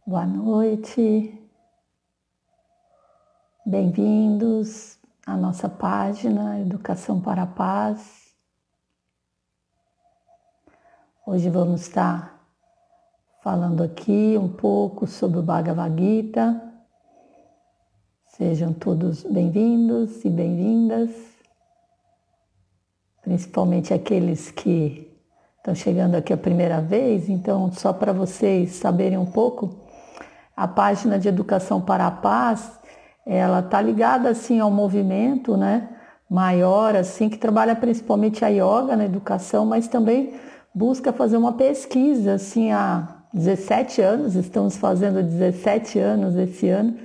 Boa noite, bem-vindos à nossa página Educação para a Paz. Hoje vamos estar falando aqui um pouco sobre o Bhagavad Gita. Sejam todos bem-vindos e bem-vindas, principalmente aqueles que estão chegando aqui a primeira vez. Então, só para vocês saberem um pouco, a página de Educação para a Paz, ela está ligada assim ao movimento, né, maior, assim, que trabalha principalmente a yoga na educação, mas também busca fazer uma pesquisa, assim, há 17 anos, estamos fazendo 17 anos esse ano,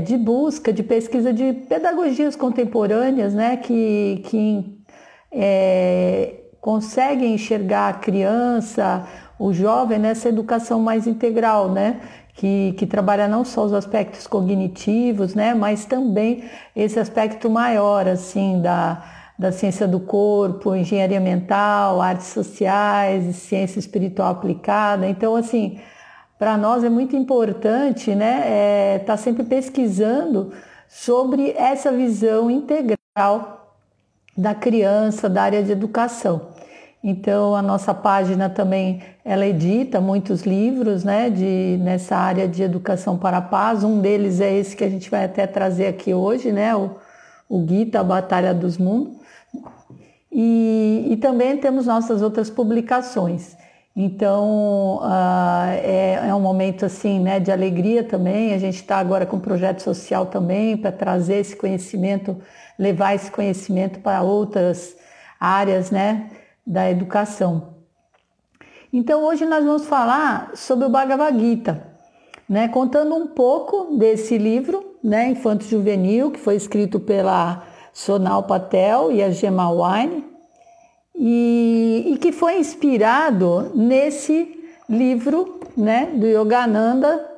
de busca, de pesquisa de pedagogias contemporâneas, né, que conseguem enxergar a criança, o jovem nessa educação mais integral, né? Que trabalha não só os aspectos cognitivos, né? Mas também esse aspecto maior, assim, da ciência do corpo, engenharia mental, artes sociais, ciência espiritual aplicada. Então, assim, para nós é muito importante, né? Tá sempre pesquisando sobre essa visão integral da criança, da área de educação. Então, a nossa página também, ela edita muitos livros, né, nessa área de educação para a paz. Um deles é esse que a gente vai até trazer aqui hoje, né, o Gita, a Batalha dos Mundos. E também temos nossas outras publicações. Então, é um momento assim, né, de alegria também. A gente está agora com um projeto social também para trazer esse conhecimento, levar esse conhecimento para outras áreas, né, da educação. Então, hoje nós vamos falar sobre o Bhagavad Gita, né, contando um pouco desse livro, né, Infanto Juvenil, que foi escrito pela Sonal Patel e a Gemma Wine, e que foi inspirado nesse livro, né, do Yogananda,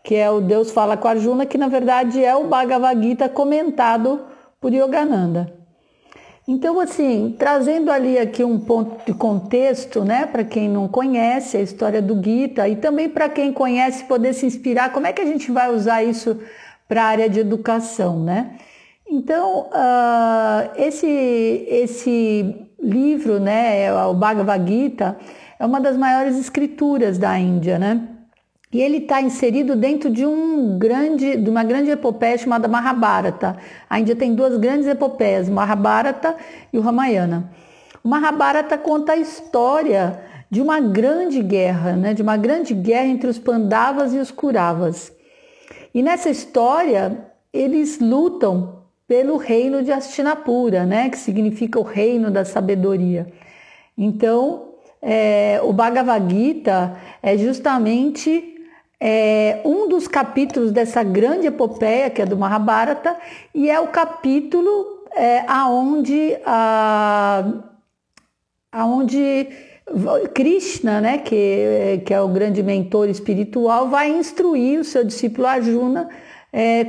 que é o Deus Fala com Arjuna, que na verdade é o Bhagavad Gita comentado por Yogananda. Então, assim, trazendo ali aqui um ponto de contexto, né, para quem não conhece a história do Gita e também para quem conhece poder se inspirar, como é que a gente vai usar isso para a área de educação, né? Então, esse livro, né, o Bhagavad Gita, é uma das maiores escrituras da Índia, né? E ele está inserido dentro de uma grande epopeia chamada Mahabharata. A Índia tem duas grandes epopeias, o Mahabharata e o Ramayana. O Mahabharata conta a história de uma grande guerra, né? De uma grande guerra entre os Pandavas e os Kauravas. E nessa história, eles lutam pelo reino de Hastinapura, né? Que significa o reino da sabedoria. Então, o Bhagavad Gita é justamente um dos capítulos dessa grande epopeia, que é do Mahabharata, e é o capítulo aonde Krishna, né, que é o grande mentor espiritual, vai instruir o seu discípulo Arjuna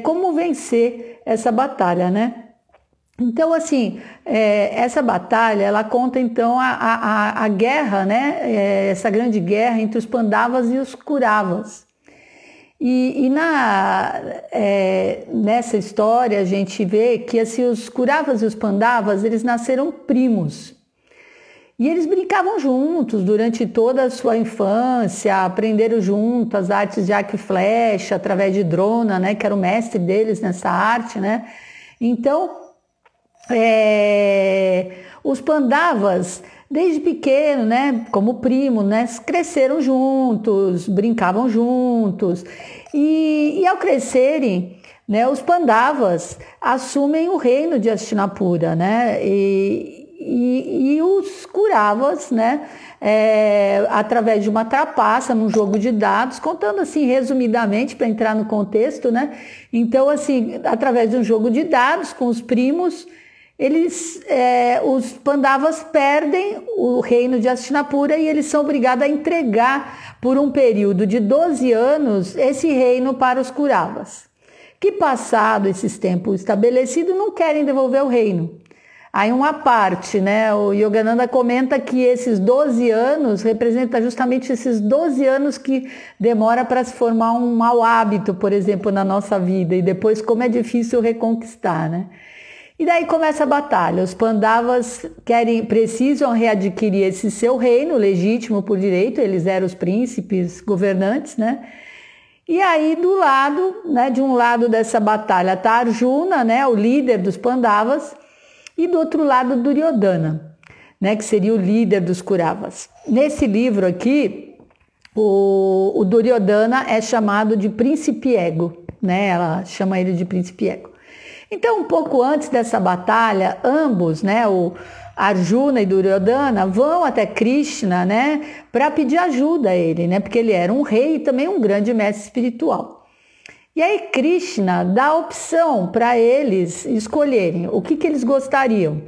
como vencer essa batalha, né? Então, assim, essa batalha, ela conta, então, a guerra, né? Essa grande guerra entre os Pandavas e os Kauravas. Nessa história, a gente vê que, assim, os Kauravas e os Pandavas, eles nasceram primos. E eles brincavam juntos durante toda a sua infância, aprenderam juntos as artes de arco e flecha, através de Drona, né? Que era o mestre deles nessa arte, né? Então, os Pandavas, desde pequeno, né, como primo, né, cresceram juntos, brincavam juntos, e ao crescerem, né, os Pandavas assumem o reino de Hastinapura, né, e os Kauravas, né, através de uma trapaça num jogo de dados, contando assim resumidamente para entrar no contexto, né, então assim, através de um jogo de dados com os primos, os Pandavas perdem o reino de Hastinapura e eles são obrigados a entregar por um período de 12 anos esse reino para os Kauravas, que passado esses tempos estabelecidos não querem devolver o reino. Aí uma parte, né? O Yogananda comenta que esses 12 anos representa justamente esses 12 anos que demora para se formar um mau hábito, por exemplo, na nossa vida, e depois como é difícil reconquistar, né? E daí começa a batalha. Os Pandavas precisam readquirir esse seu reino legítimo por direito, eles eram os príncipes governantes, né? E aí do lado, né, de um lado dessa batalha está Arjuna, né, o líder dos Pandavas, e do outro lado Duryodhana, né, que seria o líder dos Kauravas. Nesse livro aqui, o Duryodhana é chamado de príncipe ego, né, ela chama ele de príncipe ego. Então, um pouco antes dessa batalha, ambos, né, o Arjuna e Duryodhana, vão até Krishna, né, para pedir ajuda a ele, né, porque ele era um rei e também um grande mestre espiritual. E aí Krishna dá a opção para eles escolherem o que eles gostariam.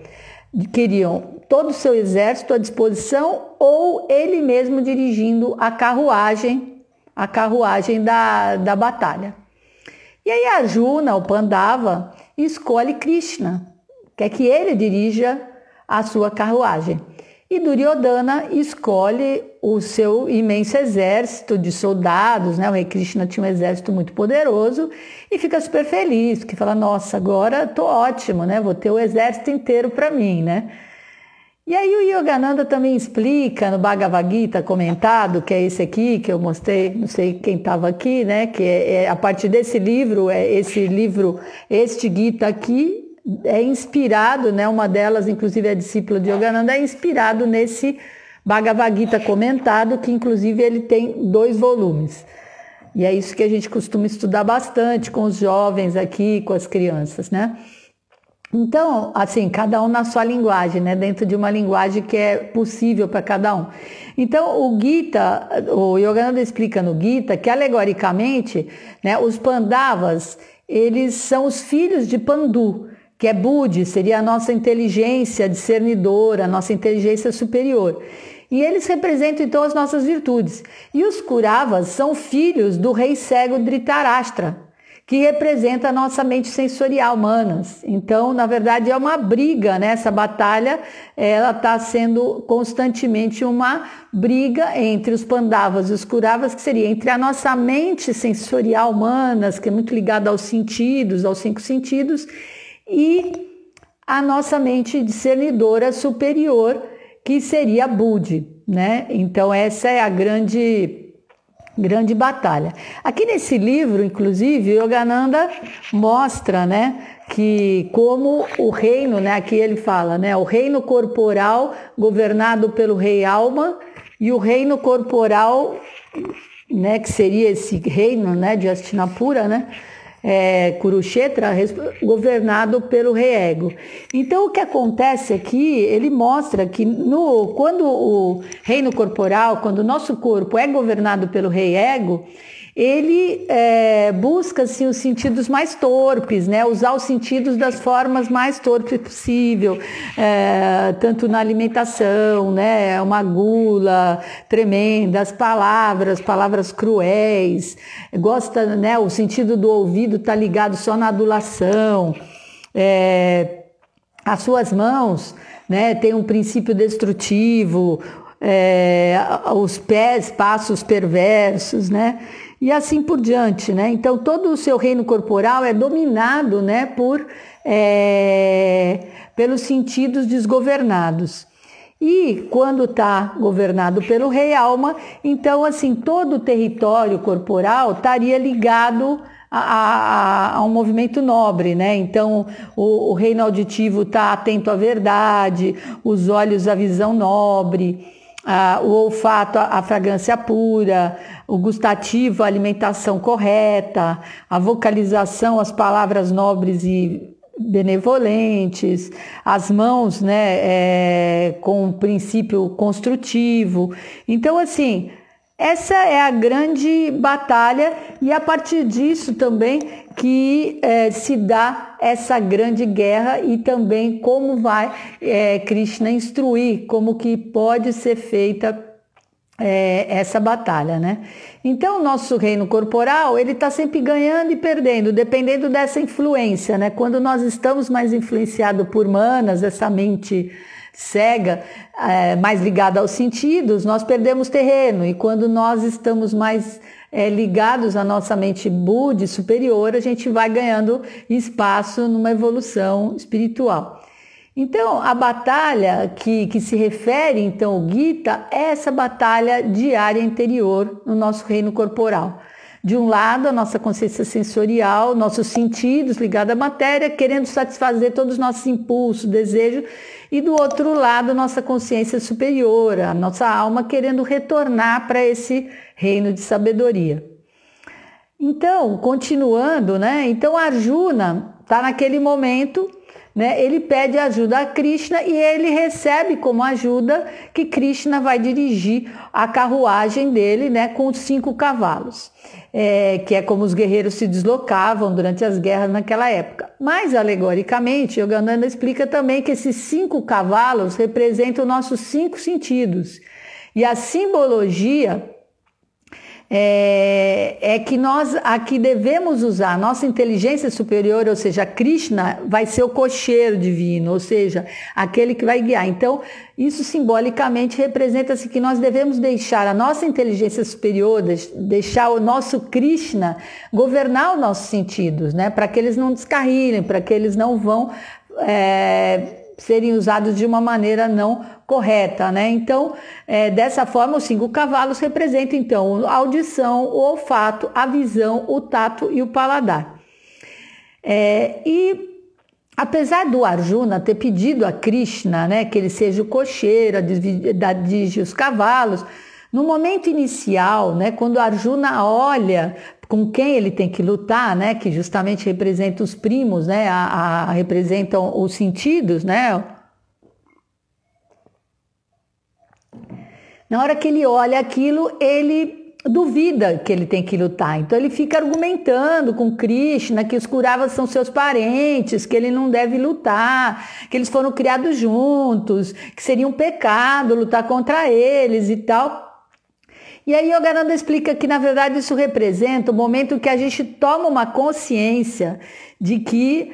Queriam todo o seu exército à disposição ou ele mesmo dirigindo a carruagem da batalha. E aí Arjuna, o Pandava, escolhe Krishna, quer que ele dirija a sua carruagem. E Duryodhana escolhe o seu imenso exército de soldados, né? O rei Krishna tinha um exército muito poderoso e fica super feliz, porque fala, nossa, agora tô ótimo, né? Vou ter o exército inteiro para mim, né? E aí o Yogananda também explica no Bhagavad Gita comentado, que é esse aqui, que eu mostrei, não sei quem estava aqui, né? Que é a partir desse livro, este Gita aqui, é inspirado, né, uma delas, inclusive é discípula de Yogananda, é inspirado nesse Bhagavad Gita comentado, que inclusive ele tem 2 volumes. E é isso que a gente costuma estudar bastante com os jovens aqui, com as crianças, né? Então, assim, cada um na sua linguagem, né? Dentro de uma linguagem que é possível para cada um. Então, o Yogananda explica no Gita que, alegoricamente, né, os Pandavas, eles são os filhos de Pandu, que é Budi, seria a nossa inteligência discernidora, a nossa inteligência superior. E eles representam então as nossas virtudes. E os Kauravas são filhos do rei cego Dhritarashtra, que representa a nossa mente sensorial, Manas. Então, na verdade, é uma briga, né? Essa batalha, ela está sendo constantemente uma briga entre os Pandavas e os Kauravas, que seria entre a nossa mente sensorial, Manas, que é muito ligada aos sentidos, aos 5 sentidos, e a nossa mente discernidora superior, que seria Budi, né? Então essa é a grande batalha. Aqui nesse livro, inclusive, Yogananda mostra, né, que como o reino, né, aqui ele fala, né, o reino corporal governado pelo rei Alma e o reino corporal, né, que seria esse reino, né, de Hastinapura, né, Kurukshetra, governado pelo rei Ego. Então o que acontece aqui, ele mostra que quando o reino corporal, quando o nosso corpo é governado pelo rei Ego, ele busca assim, os sentidos mais torpes, né? Usar os sentidos das formas mais torpes possível, tanto na alimentação, né? Uma gula tremenda, as palavras cruéis, gosta, né? O sentido do ouvido está ligado só na adulação, as suas mãos, né? Tem um princípio destrutivo, os pés, passos perversos, né? E assim por diante, né? Então todo o seu reino corporal é dominado, né, pelos sentidos desgovernados. E quando está governado pelo rei Alma, então assim todo o território corporal estaria ligado a um movimento nobre, né? Então o reino auditivo está atento à verdade, os olhos à visão nobre, o olfato à fragrância pura, o gustativo à alimentação correta, a vocalização às palavras nobres e benevolentes, as mãos, né, com um princípio construtivo. Então, assim, essa é a grande batalha e a partir disso também que se dá essa grande guerra e também como vai Krishna instruir como que pode ser feita essa batalha, né? Então, o nosso reino corporal, ele está sempre ganhando e perdendo, dependendo dessa influência, né? Quando nós estamos mais influenciados por manas, essa mente cega, mais ligada aos sentidos, nós perdemos terreno. E quando nós estamos mais ligados à nossa mente Budi superior, a gente vai ganhando espaço numa evolução espiritual. Então, a batalha que se refere, então, o Gita, é essa batalha diária interior no nosso reino corporal. De um lado, a nossa consciência sensorial, nossos sentidos ligados à matéria, querendo satisfazer todos os nossos impulsos, desejos, e do outro lado, nossa consciência superior, a nossa alma querendo retornar para esse reino de sabedoria. Então, continuando, né? Então, Arjuna está naquele momento, né? Ele pede ajuda a Krishna e ele recebe como ajuda que Krishna vai dirigir a carruagem dele, né? Com os 5 cavalos. Que é como os guerreiros se deslocavam durante as guerras naquela época. Mas, alegoricamente, Yogananda explica também que esses 5 cavalos representam nossos 5 sentidos. E a simbologia que nós aqui devemos usar a nossa inteligência superior, ou seja, Krishna vai ser o cocheiro divino, ou seja, aquele que vai guiar. Então, isso simbolicamente representa-se que nós devemos deixar a nossa inteligência superior, deixar o nosso Krishna governar os nossos sentidos, né? Para que eles não descarrilhem, para que eles não vão serem usados de uma maneira não correta, né? Então, dessa forma, os 5 cavalos representam, então, a audição, o olfato, a visão, o tato e o paladar. E, apesar do Arjuna ter pedido a Krishna, né, que ele seja o cocheiro, a dirigir os cavalos, no momento inicial, né, quando Arjuna olha com quem ele tem que lutar, né, que justamente representa os primos, né, representam os sentidos, né? Na hora que ele olha aquilo, ele duvida que ele tem que lutar. Então ele fica argumentando com Krishna que os Kauravas são seus parentes, que ele não deve lutar, que eles foram criados juntos, que seria um pecado lutar contra eles e tal. E aí Yogananda explica que, na verdade, isso representa o momento que a gente toma uma consciência de que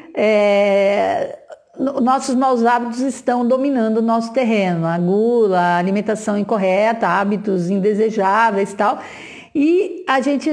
nossos maus hábitos estão dominando o nosso terreno, a gula, a alimentação incorreta, hábitos indesejáveis e tal. E a gente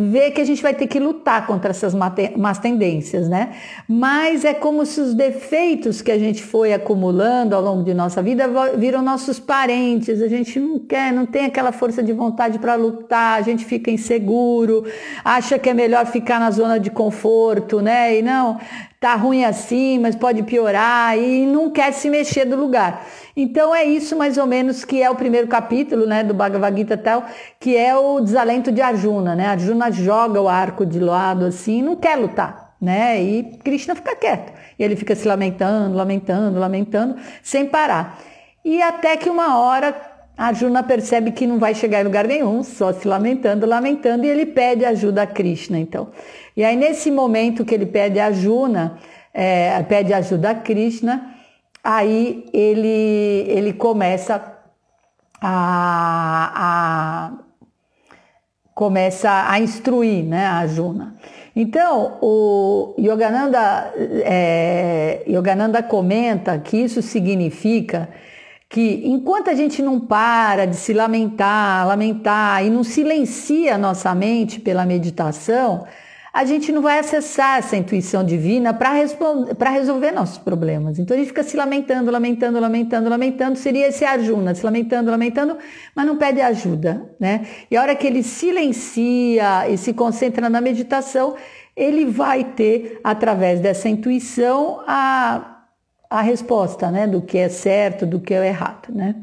vê que a gente vai ter que lutar contra essas más tendências, né? Mas é como se os defeitos que a gente foi acumulando ao longo de nossa vida viram nossos parentes. A gente não tem aquela força de vontade para lutar, a gente fica inseguro, acha que é melhor ficar na zona de conforto, né? E não, tá ruim assim, mas pode piorar, e não quer se mexer do lugar. Então é isso mais ou menos que é o primeiro capítulo, né, do Bhagavad Gita tal, que é o desalento de Arjuna, né? Arjuna joga o arco de lado assim, não quer lutar, né? E Krishna fica quieto. E ele fica se lamentando, sem parar. E até que uma hora Arjuna percebe que não vai chegar em lugar nenhum, só se lamentando, e ele pede ajuda a Krishna, então. E aí nesse momento que ele pede ajuda a Krishna, aí ele começa a instruir, né, a Arjuna. Então, o Yogananda comenta que isso significa que enquanto a gente não para de se lamentar e não silencia a nossa mente pela meditação, a gente não vai acessar essa intuição divina para resolver nossos problemas. Então a gente fica se lamentando, seria esse Arjuna, se lamentando, mas não pede ajuda, né? E a hora que ele silencia e se concentra na meditação, ele vai ter, através dessa intuição, a resposta, né, do que é certo, do que é errado, né?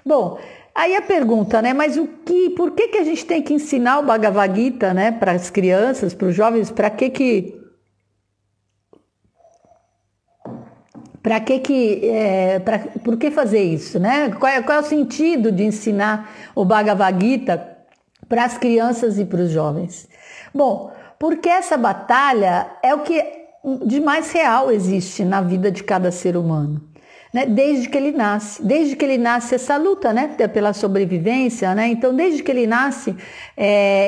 Bom, aí a pergunta, né, mas por que a gente tem que ensinar o Bhagavad Gita, né, para as crianças, para os jovens, por que fazer isso, né? Qual é o sentido de ensinar o Bhagavad Gita para as crianças e para os jovens? Bom, porque essa batalha é o que de mais real existe na vida de cada ser humano. né, desde que ele nasce essa luta, né, pela sobrevivência, né, então desde que ele nasce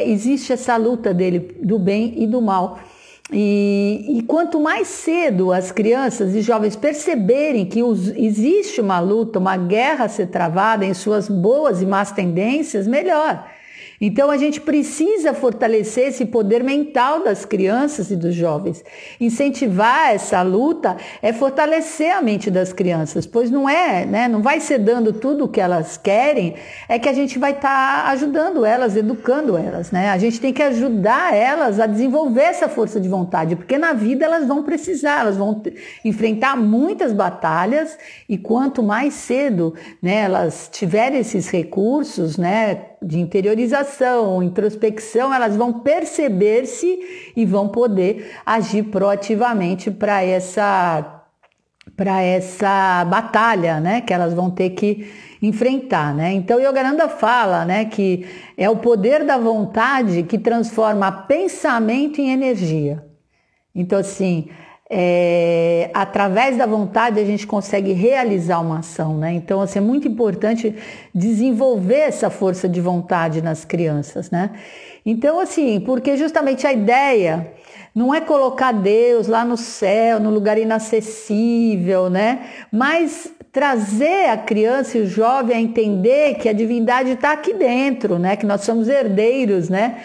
existe essa luta dele do bem e do mal. E quanto mais cedo as crianças e jovens perceberem que existe uma luta, uma guerra a ser travada em suas boas e más tendências, melhor. Então a gente precisa fortalecer esse poder mental das crianças e dos jovens. Incentivar essa luta é fortalecer a mente das crianças, pois não vai ser dando tudo o que elas querem, é que a gente vai estar ajudando elas, educando elas, né? A gente tem que ajudar elas a desenvolver essa força de vontade, porque na vida elas vão precisar, elas vão enfrentar muitas batalhas e quanto mais cedo, né, elas tiverem esses recursos, né, de interiorização, introspecção, elas vão perceber-se e vão poder agir proativamente para essa batalha, né, que elas vão ter que enfrentar, né? Então Yogananda fala, né, que é o poder da vontade que transforma pensamento em energia. Então assim, através da vontade a gente consegue realizar uma ação, né? Então assim, é muito importante desenvolver essa força de vontade nas crianças, né? Então assim, porque justamente a ideia não é colocar Deus lá no céu, no lugar inacessível, né? Mas trazer a criança e o jovem a entender que a divindade está aqui dentro, né? Que nós somos herdeiros, né?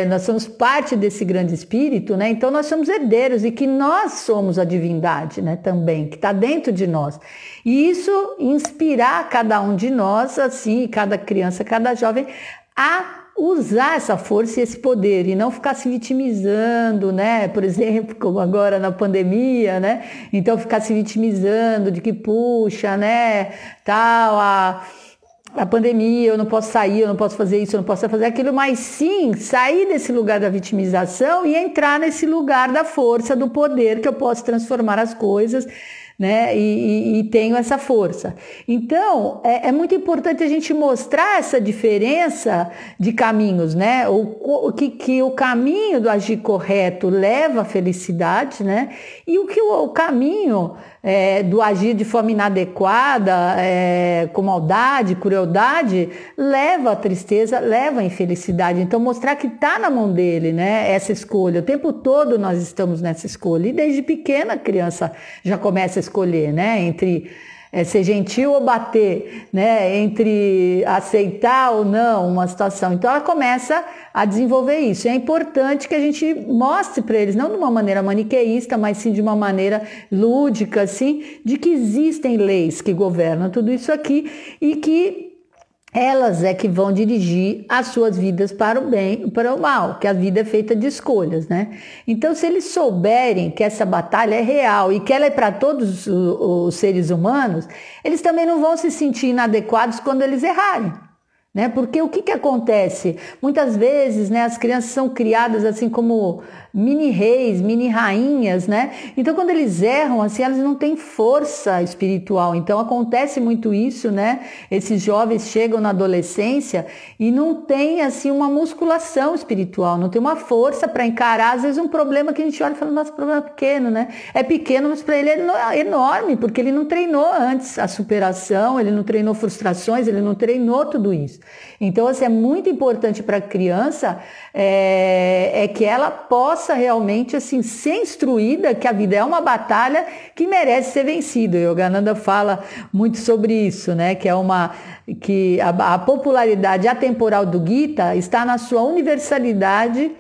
Nós somos parte desse grande espírito, né? Então nós somos herdeiros e que nós somos a divindade, né? Também, que está dentro de nós. E isso inspirar cada um de nós, assim, cada criança, cada jovem, a usar essa força e esse poder e não ficar se vitimizando, né? Por exemplo, como agora na pandemia, né? Então ficar se vitimizando de que puxa, né? Tal, a pandemia, eu não posso sair, eu não posso fazer isso, eu não posso fazer aquilo, mas sim sair desse lugar da vitimização e entrar nesse lugar da força, do poder, que eu posso transformar as coisas, né? E tenho essa força. Então, é muito importante a gente mostrar essa diferença de caminhos, né? Que o caminho do agir correto leva à felicidade, né? E o caminho do agir de forma inadequada, com maldade, crueldade, leva à tristeza, leva à infelicidade. Então, mostrar que está na mão dele, né? Essa escolha. O tempo todo nós estamos nessa escolha. E desde pequena a criança já começa a escolher, né? Entre ser gentil ou bater, né? Entre aceitar ou não uma situação. Então ela começa a desenvolver isso. É importante que a gente mostre para eles, não de uma maneira maniqueísta, mas sim de uma maneira lúdica, assim, de que existem leis que governam tudo isso aqui e que elas é que vão dirigir as suas vidas para o bem e para o mal, que a vida é feita de escolhas, né? Então, se eles souberem que essa batalha é real e que ela é para todos os seres humanos, eles também não vão se sentir inadequados quando eles errarem, né? Porque o que acontece? Muitas vezes, né, as crianças são criadas assim como mini reis, mini rainhas, né? Então, quando eles erram, assim, elas não têm força espiritual. Então, acontece muito isso, né? Esses jovens chegam na adolescência e não tem, assim, uma musculação espiritual, não tem uma força para encarar, às vezes, um problema que a gente olha e fala, nossa, problema é pequeno, né? É pequeno, mas para ele é enorme, porque ele não treinou antes a superação, ele não treinou frustrações, ele não treinou tudo isso. Então, assim, é muito importante para a criança que ela possa realmente assim, ser instruída que a vida é uma batalha que merece ser vencida. O Yogananda fala muito sobre isso, né? Que a popularidade atemporal do Gita está na sua universalidade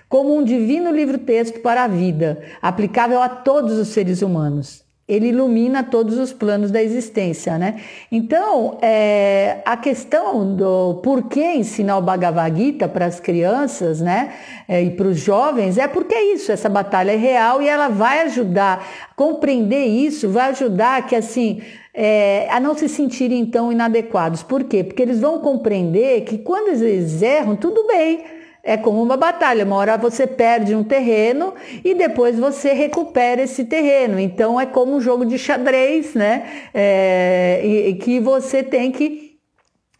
como um divino livro-texto para a vida, aplicável a todos os seres humanos. Ele ilumina todos os planos da existência, né? Então, a questão do porquê ensinar o Bhagavad Gita para as crianças, né? E para os jovens, é porque é isso, essa batalha é real e ela vai ajudar a compreender isso, vai ajudar que, assim, a não se sentirem tão inadequados. Por quê? Porque eles vão compreender que quando eles erram, tudo bem. É como uma batalha, uma hora você perde um terreno e depois você recupera esse terreno. Então é como um jogo de xadrez, né? Que você tem que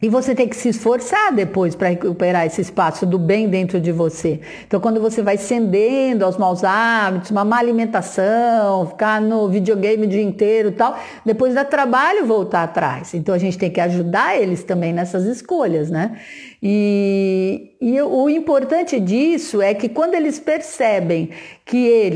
E você tem que se esforçar depois para recuperar esse espaço do bem dentro de você. Então, quando você vai cedendo aos maus hábitos, uma má alimentação, ficar no videogame o dia inteiro e tal, depois dá trabalho voltar atrás. Então, a gente tem que ajudar eles também nessas escolhas, né? E o importante disso é que quando eles percebem que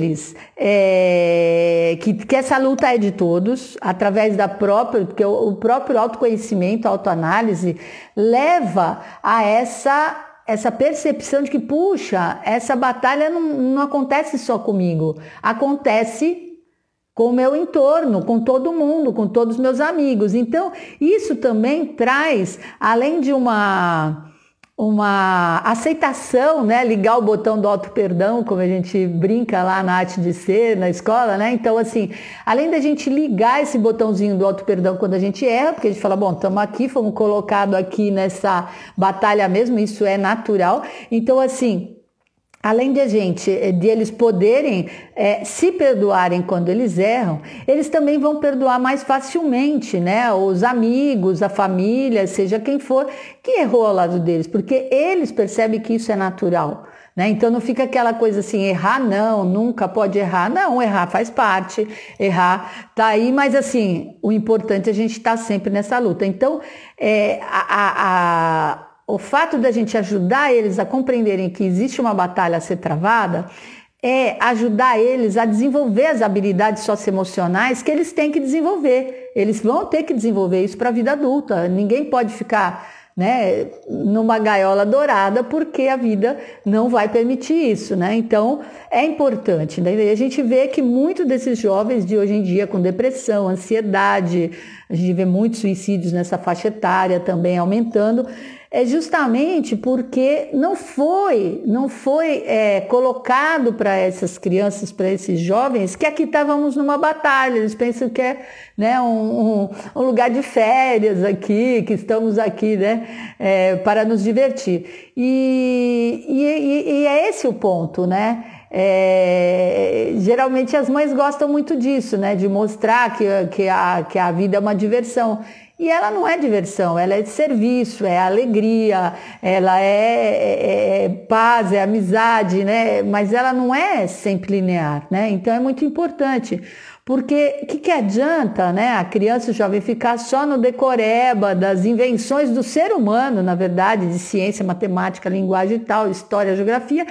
que essa luta é de todos, através da própria, porque o próprio autoconhecimento, a autoanálise, leva a essa percepção de que, puxa, essa batalha não acontece só comigo, acontece com o meu entorno, com todo mundo, com todos os meus amigos. Então, isso também traz, além de uma aceitação, né? Ligar o botão do auto-perdão, como a gente brinca lá na arte de ser, na escola, né? Então, assim, além da gente ligar esse botãozinho do auto-perdão quando a gente erra, porque a gente fala, bom, estamos aqui, fomos colocados aqui nessa batalha mesmo, isso é natural. Então, assim, além de eles poderem se perdoarem quando eles erram, eles também vão perdoar mais facilmente, né? Os amigos, a família, seja quem for, que errou ao lado deles, porque eles percebem que isso é natural, né? Então não fica aquela coisa assim, errar não, nunca pode errar. Não, errar faz parte, errar tá aí, mas assim, o importante é a gente estar sempre nessa luta. Então, o fato da gente ajudar eles a compreenderem que existe uma batalha a ser travada é ajudar eles a desenvolver as habilidades socioemocionais que eles têm que desenvolver. Eles vão ter que desenvolver isso para a vida adulta. Ninguém pode ficar, né, numa gaiola dourada porque a vida não vai permitir isso, né? Então, é importante, né? E a gente vê que muitos desses jovens de hoje em dia com depressão, ansiedade, a gente vê muitos suicídios nessa faixa etária também aumentando, é justamente porque não foi colocado para essas crianças, para esses jovens, que aqui estávamos numa batalha. Eles pensam que é, né, um lugar de férias aqui, que estamos aqui, né, para nos divertir. E é esse o ponto, né? Geralmente as mães gostam muito disso, né, de mostrar que a vida é uma diversão. E ela não é diversão, ela é serviço, é alegria, ela é paz, é amizade, né? Mas ela não é sempre linear, né? Então é muito importante, porque o que adianta, né, a criança, o jovem ficar só no decoreba das invenções do ser humano, na verdade, de ciência, matemática, linguagem e tal, história, geografia,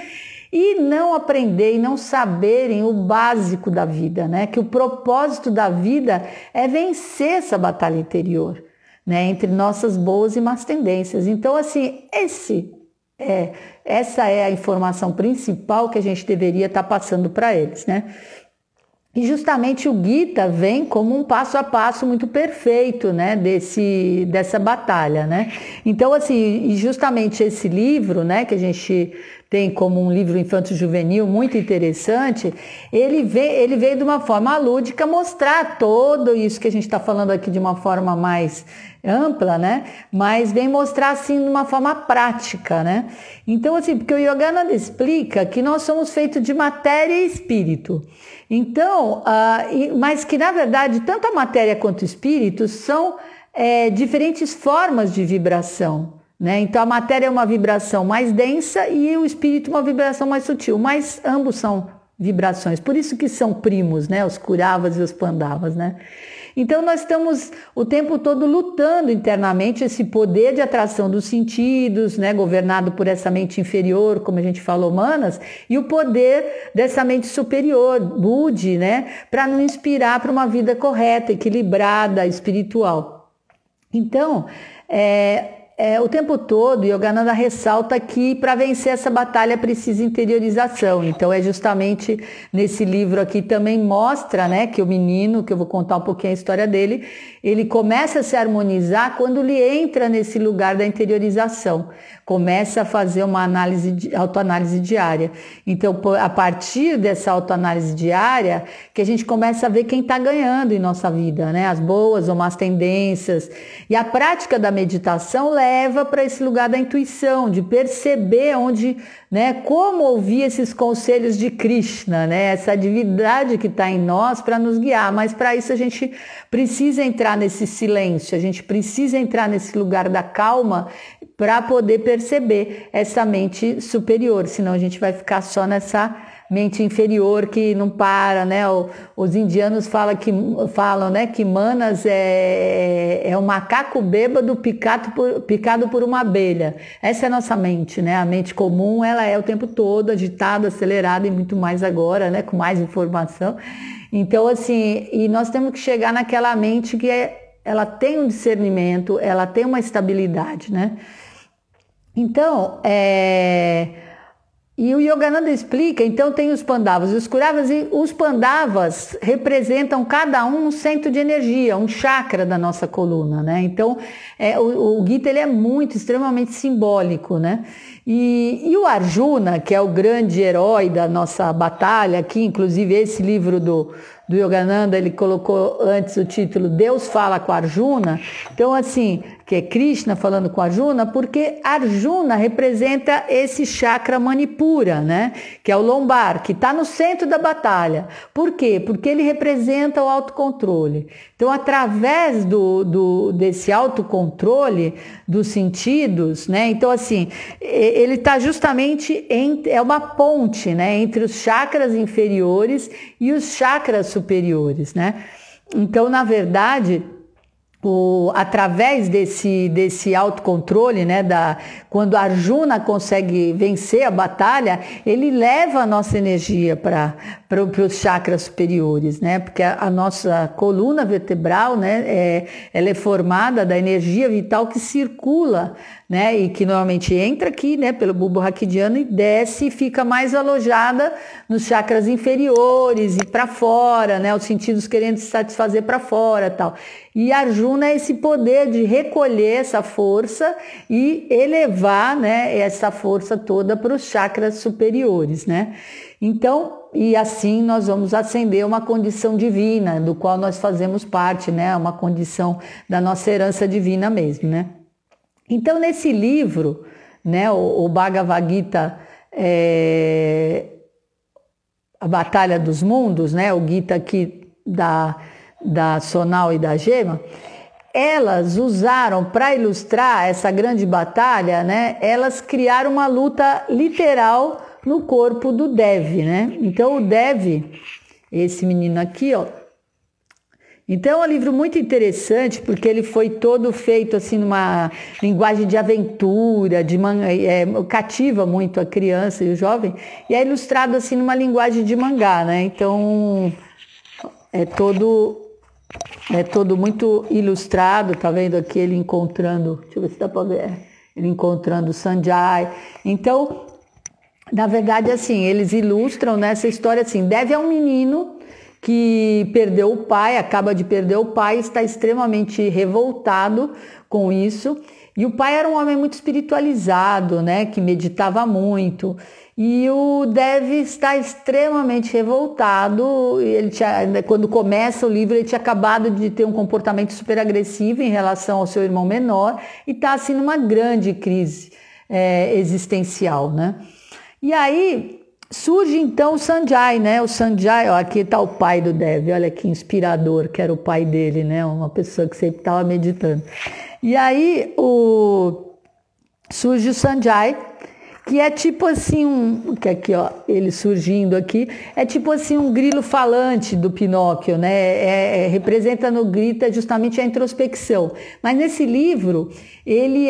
e não aprender e não saberem o básico da vida, né? Que o propósito da vida é vencer essa batalha interior, né? Entre nossas boas e más tendências. Então, assim, essa é a informação principal que a gente deveria estar passando para eles, né? E justamente o Gita vem como um passo a passo muito perfeito, né, dessa batalha, né? Então, assim, justamente esse livro, né, que a gente tem como um livro infanto-juvenil muito interessante, ele veio de uma forma lúdica mostrar todo isso que a gente está falando aqui de uma forma mais ampla, né? Mas vem mostrar assim de uma forma prática, né? Então, assim, porque o Yogananda explica que nós somos feitos de matéria e espírito. Então, mas que na verdade tanto a matéria quanto o espírito são diferentes formas de vibração, né? Então a matéria é uma vibração mais densa e o espírito uma vibração mais sutil, mas ambos são vibrações, por isso que são primos, né? Os Kauravas e os Pandavas, né? Então nós estamos o tempo todo lutando internamente esse poder de atração dos sentidos, né, governado por essa mente inferior, como a gente falou, Manas, e o poder dessa mente superior, Budi, né, para nos inspirar para uma vida correta, equilibrada, espiritual. Então, o tempo todo, Yogananda ressalta que para vencer essa batalha precisa interiorização. Então é justamente nesse livro aqui também mostra, né, que o menino, que eu vou contar um pouquinho a história dele, ele começa a se harmonizar quando ele entra nesse lugar da interiorização. começa a fazer uma autoanálise diária. Então, a partir dessa autoanálise diária, que a gente começa a ver quem está ganhando em nossa vida, né? As boas ou más tendências. E a prática da meditação leva para esse lugar da intuição, de perceber onde, né, como ouvir esses conselhos de Krishna, né? Essa divindade que está em nós para nos guiar. Mas para isso a gente precisa entrar nesse silêncio, a gente precisa entrar nesse lugar da calma para poder perceber essa mente superior, senão a gente vai ficar só nessa mente inferior que não para, né? Os indianos falam, né, que Manas é um macaco bêbado picado por uma abelha. Essa é a nossa mente, né? A mente comum, ela é o tempo todo agitada, acelerada e muito mais agora, né, com mais informação. Então, assim, e nós temos que chegar naquela mente que ela tem um discernimento, ela tem uma estabilidade, né? Então, e o Yogananda explica, então tem os Pandavas e os Kauravas, e os Pandavas representam cada um centro de energia, um chakra da nossa coluna, né? Então, o Gita, ele é extremamente simbólico, né? E o Arjuna, que é o grande herói da nossa batalha aqui, inclusive esse livro do Yogananda, ele colocou antes o título Deus fala com Arjuna. Então, assim, que é Krishna falando com Arjuna, porque Arjuna representa esse chakra Manipura, né? Que é o lombar, que está no centro da batalha. Por quê? Porque ele representa o autocontrole. Então, através desse autocontrole dos sentidos, né? Então, assim, ele está justamente é uma ponte, né? Entre os chakras inferiores e os chakras superiores, né? Então, na verdade, através desse autocontrole, né, quando Arjuna consegue vencer a batalha, ele leva a nossa energia para os chakras superiores, né? Porque a nossa coluna vertebral, né, ela é formada da energia vital que circula, né, e que normalmente entra aqui, né, pelo bulbo raquidiano e desce e fica mais alojada nos chakras inferiores e para fora, né, os sentidos querendo se satisfazer para fora, tal. E Arjuna é esse poder de recolher essa força e elevar, né, essa força toda para os chakras superiores, né? Então, e assim nós vamos ascender uma condição divina, do qual nós fazemos parte, né? Uma condição da nossa herança divina mesmo, né? Então, nesse livro, né, o Bhagavad Gita, A Batalha dos Mundos, né, o Gita aqui da Sonal e da Gema, elas usaram para ilustrar essa grande batalha, né, elas criaram uma luta literal no corpo do Dev, né? Então, o Dev, esse menino aqui, ó, então é um livro muito interessante porque ele foi todo feito assim numa linguagem de aventura, cativa muito a criança e o jovem, e é ilustrado assim numa linguagem de mangá, né? Então é todo muito ilustrado, tá vendo aqui ele encontrando, deixa eu ver se dá para ver, ele encontrando Sanjay. Então, na verdade, assim, eles ilustram nessa história assim, Dev é um menino que perdeu o pai, acaba de perder o pai, está extremamente revoltado com isso. E o pai era um homem muito espiritualizado, né, que meditava muito. E o Dev está extremamente revoltado. Quando começa o livro, ele tinha acabado de ter um comportamento super agressivo em relação ao seu irmão menor e está assim numa grande crise existencial, né? E aí surge então o Sanjay, né? O Sanjay, ó, aqui está o pai do Dev, olha que inspirador, que era o pai dele, né? Uma pessoa que sempre estava meditando. E aí surge o Sanjay, que é tipo assim que aqui, ó, ele surgindo aqui, é tipo assim um grilo falante do Pinóquio, né? Representa no grito justamente a introspecção. Mas nesse livro ele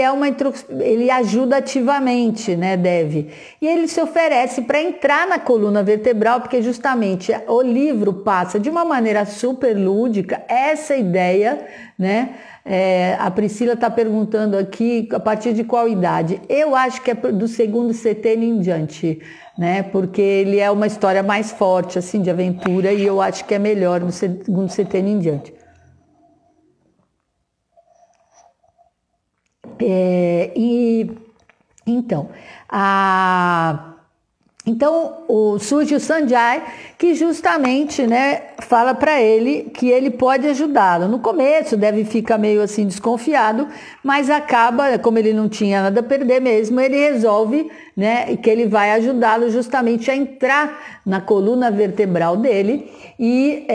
ele ajuda ativamente, né, Dev? E ele se oferece para entrar na coluna vertebral, porque justamente o livro passa de uma maneira super lúdica essa ideia, né? A Priscila está perguntando aqui a partir de qual idade. Eu acho que é do segundo setênio em diante, né? Porque ele é uma história mais forte, assim, de aventura, e eu acho que é melhor no segundo setênio em diante. Então, surge o Sanjay, que justamente, né, fala para ele que ele pode ajudá-lo. No começo deve ficar meio assim desconfiado, mas acaba, como ele não tinha nada a perder mesmo, ele resolve, né, que ele vai ajudá-lo justamente a entrar na coluna vertebral dele e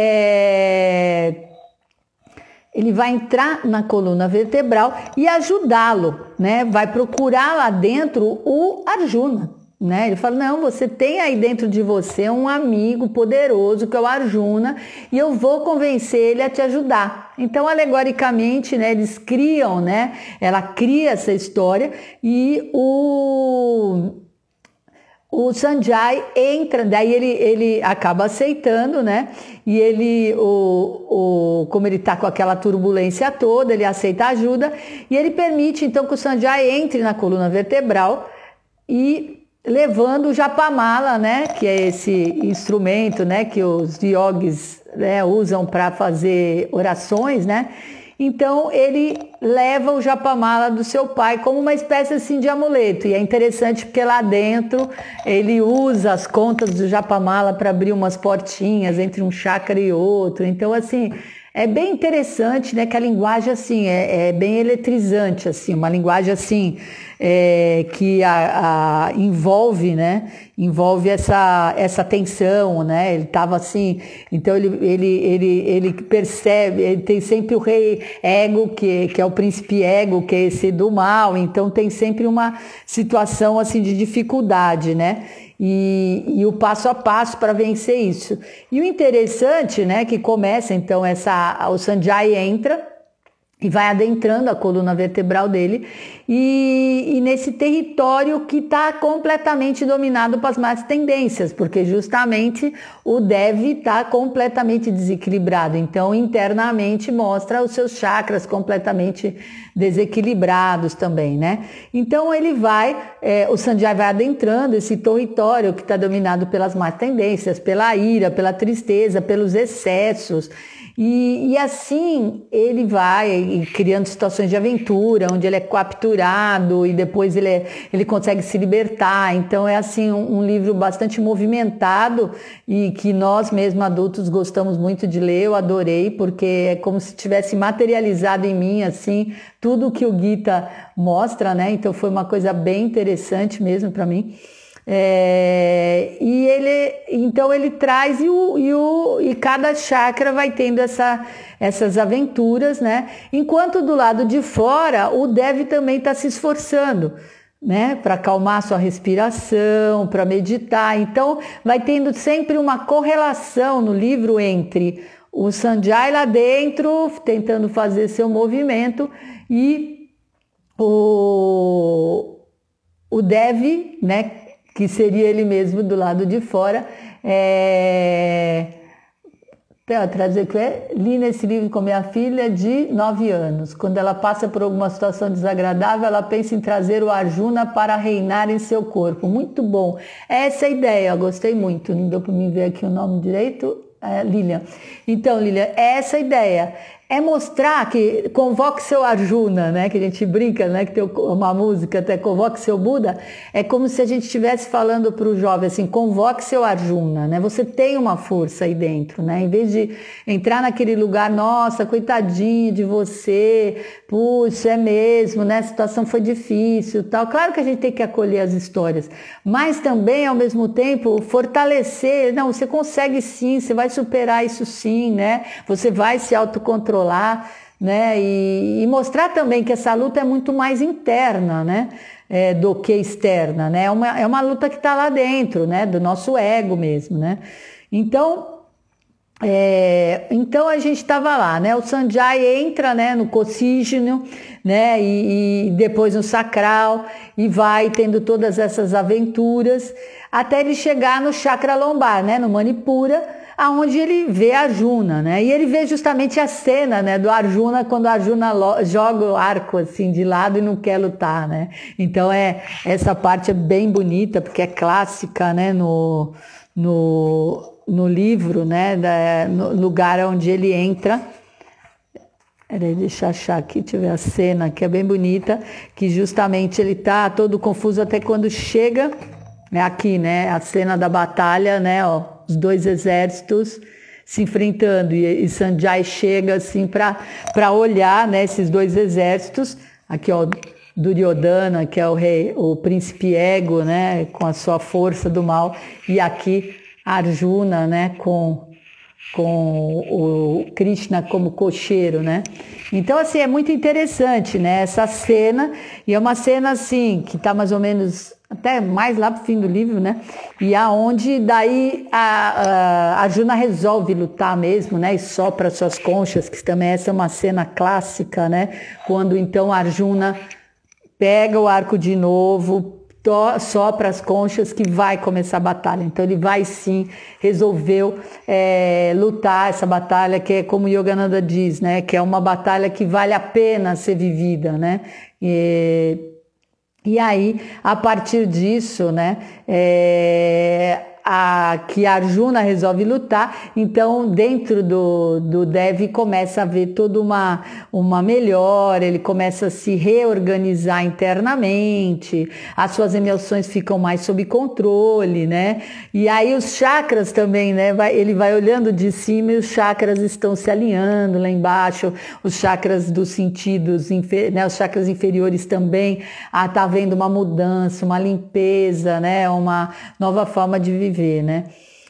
ele vai entrar na coluna vertebral e ajudá-lo, né? Vai procurar lá dentro o Arjuna, né? Ele fala, não, você tem aí dentro de você um amigo poderoso que é o Arjuna e eu vou convencer ele a te ajudar. Então, alegoricamente, né, eles criam, né? Ela cria essa história e o Sanjay entra, daí ele acaba aceitando, né? E ele, como ele está com aquela turbulência toda, ele aceita a ajuda e ele permite então que o Sanjay entre na coluna vertebral e levando o Japamala, né? Que é esse instrumento, né? Que os yogis, né, usam para fazer orações, né? Então ele leva o Japamala do seu pai como uma espécie assim de amuleto. E é interessante porque lá dentro ele usa as contas do Japamala para abrir umas portinhas entre um chakra e outro. Então assim, é bem interessante, né, que a linguagem assim é bem eletrizante, assim, uma linguagem assim que envolve, né, envolve essa tensão, né? Ele estava assim, então ele percebe, ele tem sempre o rei ego que é o príncipe ego, que é esse do mal. Então tem sempre uma situação assim de dificuldade, né? E o passo a passo para vencer isso. E o interessante, né, que começa então o Sanjay entra e vai adentrando a coluna vertebral dele e nesse território que está completamente dominado pelas más tendências, porque justamente o Dev está completamente desequilibrado. Então, internamente mostra os seus chakras completamente desequilibrados também, né? Então, o Sanjay vai adentrando esse território que está dominado pelas más tendências, pela ira, pela tristeza, pelos excessos. E assim ele vai criando situações de aventura, onde ele é capturado e depois ele consegue se libertar. Então é assim um livro bastante movimentado e que nós mesmo adultos gostamos muito de ler. Eu adorei, porque é como se tivesse materializado em mim assim tudo que o Gita mostra, né? Então foi uma coisa bem interessante mesmo para mim. Então ele traz e cada chakra vai tendo essas aventuras, né? Enquanto do lado de fora o Dev também está se esforçando, né? Para acalmar sua respiração, para meditar. Então vai tendo sempre uma correlação no livro entre o Sanjay lá dentro tentando fazer seu movimento e o Dev, né? Que seria ele mesmo do lado de fora. Trazer que li nesse livro com minha filha de 9 anos. Quando ela passa por alguma situação desagradável, ela pensa em trazer o Arjuna para reinar em seu corpo. Muito bom. Essa é a ideia, eu gostei muito. Não deu para me ver aqui o nome direito. Lilian. Então, Lilian, essa é a ideia. É mostrar que convoque seu Arjuna, né? Que a gente brinca, né? Que tem uma música até, convoque seu Buda. É como se a gente estivesse falando para o jovem assim, convoque seu Arjuna, né? Você tem uma força aí dentro, né? Em vez de entrar naquele lugar, nossa, coitadinho de você, puxa, é mesmo, né? A situação foi difícil, tal. Claro que a gente tem que acolher as histórias, mas também, ao mesmo tempo, fortalecer. Não, você consegue sim, você vai superar isso sim, né? Você vai se autocontrolar, né? E mostrar também que essa luta é muito mais interna, né? Do que externa, né? É uma luta que está lá dentro, né? Do nosso ego mesmo, né? Então a gente estava lá, né? O Sanjay entra, né, no cossígeno, né? E depois no sacral e vai tendo todas essas aventuras até ele chegar no chakra lombar, né? No Manipura, aonde ele vê Arjuna, né? E ele vê justamente a cena, né, do Arjuna, quando o Arjuna joga o arco assim de lado e não quer lutar, né? Então essa parte é bem bonita, porque é clássica, né, no livro, né, no lugar onde ele entra. Peraí, deixa eu achar aqui, deixa eu ver a cena, que é bem bonita, que justamente ele tá todo confuso até quando chega, é aqui, né, a cena da batalha, né, ó, os dois exércitos se enfrentando, e Sanjay chega assim para olhar, né, esses dois exércitos, aqui ó, Duryodhana, que é o rei, o príncipe ego, né, com a sua força do mal, e aqui Arjuna, né, com o Krishna como cocheiro, né? Então, assim, é muito interessante, né? Essa cena, e é uma cena, assim, que está mais ou menos, até mais lá pro fim do livro, né? E aonde daí a Arjuna resolve lutar mesmo, né? E sopra suas conchas, que também essa é uma cena clássica, né? Quando, então, Arjuna pega o arco de novo, sopra as conchas que vai começar a batalha. Então ele vai sim, resolveu lutar essa batalha que é como Yogananda diz, né, que é uma batalha que vale a pena ser vivida, né, e aí a partir disso, né, que Arjuna resolve lutar, então dentro do Devi começa a haver toda uma melhora, ele começa a se reorganizar internamente, as suas emoções ficam mais sob controle, né? E aí os chakras também, né? Ele vai olhando de cima e os chakras estão se alinhando lá embaixo, os chakras dos sentidos, né? Os chakras inferiores também, tá havendo uma mudança, uma limpeza, né? Uma nova forma de viver. Né?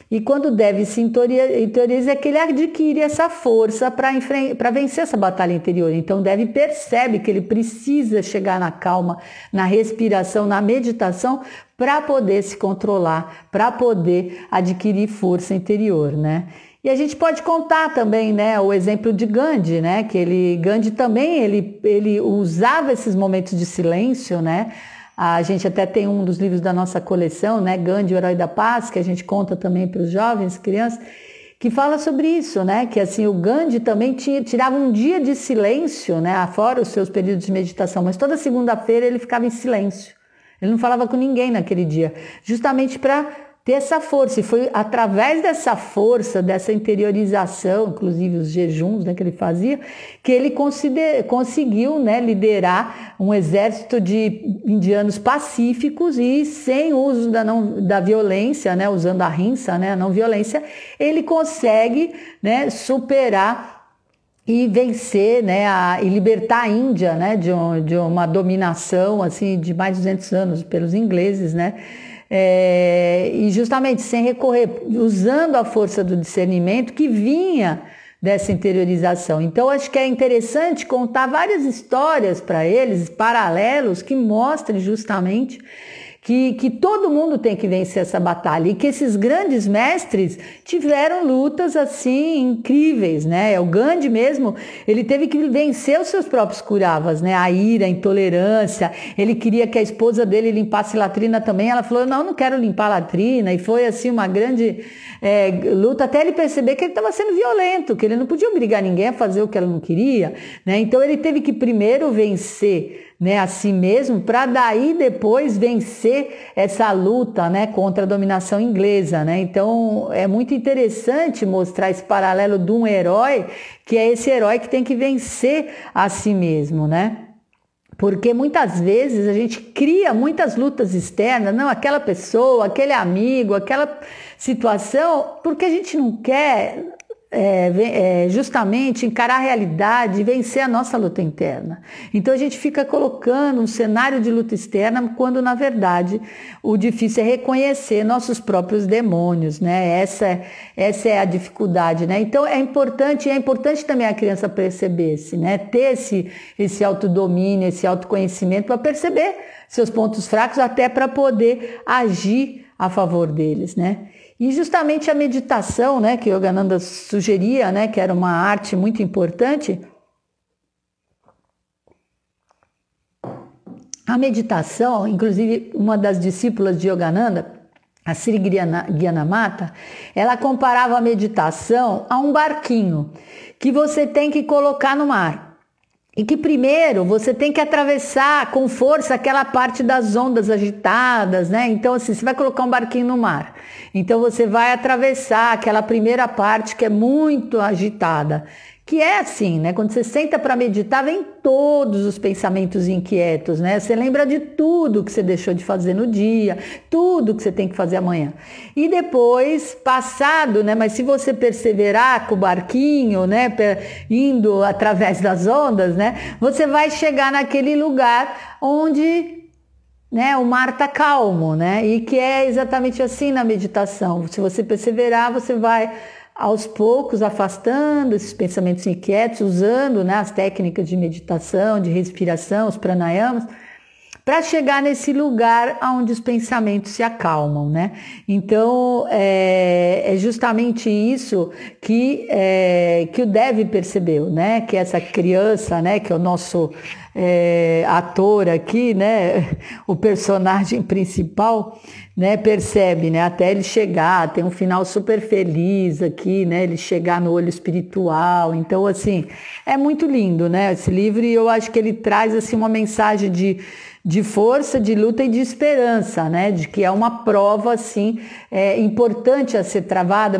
E quando deve se interioriza é que ele adquire essa força para vencer essa batalha interior. Então deve percebe que ele precisa chegar na calma, na respiração, na meditação para poder se controlar, para poder adquirir força interior, né? E a gente pode contar também, né, o exemplo de Gandhi, né, que Gandhi também ele usava esses momentos de silêncio, né? A gente até tem um dos livros da nossa coleção, né, Gandhi, o Herói da Paz, que a gente conta também para os jovens, crianças, que fala sobre isso, né, que assim o Gandhi também tirava um dia de silêncio, né, fora os seus períodos de meditação, mas toda segunda-feira ele ficava em silêncio. Ele não falava com ninguém naquele dia, justamente para ter essa força, e foi através dessa força, dessa interiorização, inclusive os jejuns, né, que ele fazia, que ele conseguiu, né, liderar um exército de indianos pacíficos e sem uso da violência, né, usando a ahimsa, né, a não violência, ele consegue, né, superar e vencer, né, e libertar a Índia, né, de uma dominação assim de mais de 200 anos pelos ingleses, né, e justamente sem recorrer, usando a força do discernimento que vinha dessa interiorização. Então acho que é interessante contar várias histórias para eles, paralelos, que mostrem justamente que todo mundo tem que vencer essa batalha e que esses grandes mestres tiveram lutas assim incríveis, né? O Gandhi mesmo, ele teve que vencer os seus próprios Kauravas, né? A ira, a intolerância, ele queria que a esposa dele limpasse latrina também, ela falou, não quero limpar latrina, e foi assim uma grande luta até ele perceber que ele estava sendo violento, que ele não podia obrigar ninguém a fazer o que ela não queria, né? Então ele teve que primeiro vencer, né, a si mesmo, para daí depois vencer essa luta, né, contra a dominação inglesa, né? Então é muito interessante mostrar esse paralelo de um herói, que é esse herói que tem que vencer a si mesmo, né? Porque muitas vezes a gente cria muitas lutas externas, não, aquela pessoa, aquele amigo, aquela situação, porque a gente não quer justamente encarar a realidade e vencer a nossa luta interna. Então a gente fica colocando um cenário de luta externa quando na verdade o difícil é reconhecer nossos próprios demônios, né? Essa é a dificuldade, né? Então é importante também a criança perceber-se, né? Ter esse autodomínio, esse autoconhecimento para perceber seus pontos fracos, até para poder agir a favor deles, né? E justamente a meditação, né, que Yogananda sugeria, né, que era uma arte muito importante, a meditação, inclusive uma das discípulas de Yogananda, a Sri Gyanamata, ela comparava a meditação a um barquinho que você tem que colocar no mar. E que primeiro você tem que atravessar com força aquela parte das ondas agitadas, né? Então assim, você vai colocar um barquinho no mar. Então você vai atravessar aquela primeira parte que é muito agitada, que é assim, né? Quando você senta para meditar, vem todos os pensamentos inquietos, né? Você lembra de tudo que você deixou de fazer no dia, tudo que você tem que fazer amanhã. E depois, passado, né? Mas se você perseverar com o barquinho, né? Indo através das ondas, né? Você vai chegar naquele lugar onde, né, o mar está calmo, né? E que é exatamente assim na meditação. Se você perseverar, você vai aos poucos afastando esses pensamentos inquietos, usando, né, as técnicas de meditação, de respiração, os pranayamas, para chegar nesse lugar onde os pensamentos se acalmam, né? Então, é justamente isso que o Dev percebeu, né? Que essa criança, né, que é o nosso ator aqui, né, o personagem principal, né, percebe, né, até ele chegar, tem um final super feliz aqui, né, ele chegar no olho espiritual. Então, assim, é muito lindo, né, esse livro, e eu acho que ele traz, assim, uma mensagem de força, de luta e de esperança, né, de que é uma prova, assim, importante a ser travada,